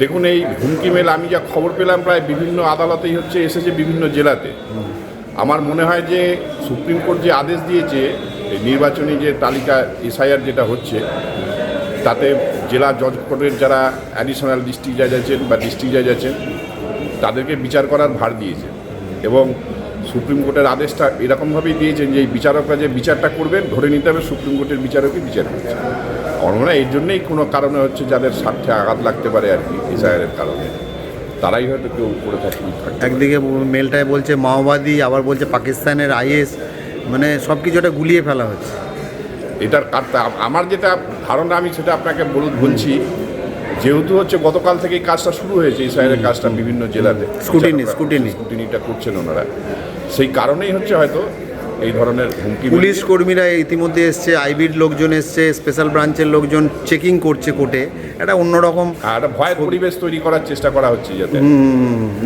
দেখুন, এই হুমকি মেল আমি যা খবর পেলাম প্রায় বিভিন্ন আদালতেই হচ্ছে এসেছে, বিভিন্ন জেলাতে। আমার মনে হয় যে সুপ্রিম কোর্ট যে আদেশ দিয়েছে এই নির্বাচনী যে তালিকা এসআইআর যেটা হচ্ছে, তাতে জেলা জজ কোর্টের যারা অ্যাডিশনাল ডিস্ট্রিক্ট জাজ আছেন বা ডিস্ট্রিক্ট জাজ আছেন তাদেরকে বিচার করার ভার দিয়েছে। এবং সুপ্রিম কোর্টের আদেশটা এরকমভাবেই দিয়েছেন যে এই বিচারকরা যে বিচারটা করবেন ধরে নিতে হবে সুপ্রিম কোর্টের বিচারকই বিচার করছে। আমার মনে হয় এর জন্যেই কোনো কারণে হচ্ছে যাদের স্বার্থে আঘাত লাগতে পারে আর কি এসআইআরের কারণে, তারাই হয়তো কেউ করে থাকে। একদিকে মেলটায় বলছে মাওবাদী, আবার বলছে পাকিস্তানের আইএস, মানে সব কিছুটা গুলিয়ে ফেলা হচ্ছে। এটার আমার যেটা ধারণা আমি সেটা আপনাকে বলছি, যেহেতু হচ্ছে গতকাল থেকেই কাজটা শুরু হয়েছে এসআইআরের কাজটা বিভিন্ন জেলাতে স্কুটিনিটা করছেন ওনারা, সেই কারণেই হচ্ছে হয়তো এই ধরনের হুমকি। পুলিশ কর্মীরা ইতিমধ্যে এসছে, আইবির লোকজন এসছে, স্পেশাল ব্রাঞ্চের লোকজন চেকিং করছে কোর্টে, একটা অন্যরকম একটা ভয়ের পরিবেশ তৈরি করার চেষ্টা করা হচ্ছে যাতে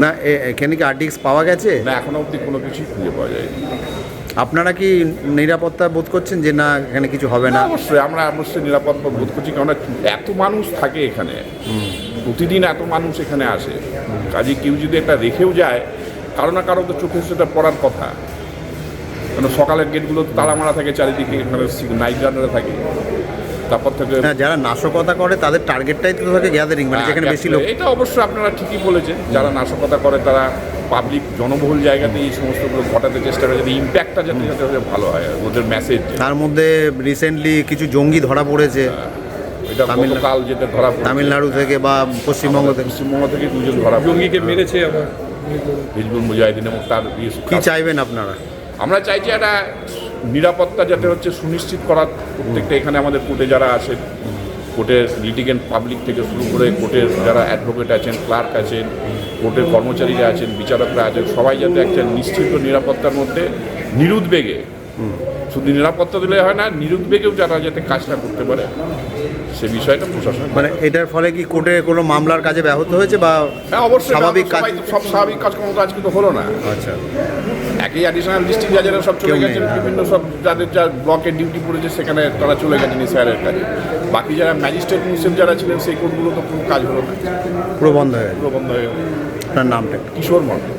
না। এখানে কি আরটিক্স পাওয়া গেছে? না, এখনো অবধি কোনো কিছুই খুঁজে পাওয়া যায়নি। আপনারা কি নিরাপত্তা বোধ করছেন যে না এখানে কিছু হবে না? অবশ্যই আমরা নিরাপত্তা বোধ করছি, কেননা এত মানুষ থাকে এখানে, প্রতিদিন এত মানুষ এখানে আসে, কাজে কেউ যদি একটা রেখেও যায় কারো না কারো তো চোখে সেটা পড়ার কথা। কেন সকালের গেটগুলো তালা মারা থাকে চারিদিকে, এখানে নাইট গার্ডরা থাকে, তারপর থেকে যারা নাশকতা করে তাদের টার্গেটটাই তো থাকে গ্যাদারিং, মানে যেখানে বেশি লোক। এটা অবশ্যই আপনারা ঠিকই বলেছেন, যারা নাশকতা করে তারা পাবলিক জনবহুল জায়গাতে এই সমস্তগুলো ঘটাতে চেষ্টা করে, যাতে ইম্প্যাক্টটা যাতে ভালো হয় ওদের মেসেজ। তার মধ্যে রিসেন্টলি কিছু জঙ্গি ধরা পড়েছে, এটা গতকাল যেটা ধরা তামিলনাড়ু থেকে বা পশ্চিমবঙ্গ থেকে দুজন ধরা জঙ্গিকে মেরেছে আবার হিজবুল মুজাহিদিন। এবং তার কি চাইবেন আপনারা? আমরা চাইছি একটা নিরাপত্তা যাতে হচ্ছে সুনিশ্চিত করার। প্রত্যেকটা এখানে আমাদের কোর্টে যারা আসেন, কোর্টের লিটিগেন্ট পাবলিক থেকে শুরু করে কোর্টের যারা অ্যাডভোকেট আছেন, ক্লার্ক আছেন, কোর্টের কর্মচারীরা আছেন, বিচারকরা আছেন, সবাই যাতে একটা নিশ্চিত নিরাপত্তার মধ্যে নিরুদ্বেগে, শুধু নিরাপত্তা দিলে হয় না, নিরুদ্বেগেও যারা যাতে কাজটা করতে পারে সে বিষয়টা প্রশাসন। মানে এটার ফলে কি কোর্টে কোনো মামলার কাজে ব্যাহত হয়েছে বা? হ্যাঁ, অবশ্যই স্বাভাবিক কাজ, সব স্বাভাবিক কাজকর্ম তো আজকে তো হলো না। আচ্ছা, একই অ্যাডিশনাল ডিস্ট্রিক্ট জাজেরা সব চলে গেছেন, বিভিন্ন সব যাদের যা ব্লকের ডিউটি পড়েছে সেখানে তারা চলে গেছেন এসআইআরের কাজে। বাকি যারা ম্যাজিস্ট্রেট মুসিব যারা ছিলেন সেই কোর্টগুলো তো কোনো কাজ হলো না, পুরো বন্ধ হয়ে গেল। পুরো বন্ধ হয়ে গেল। আপনার নামটা? কিশোর মন্ডল।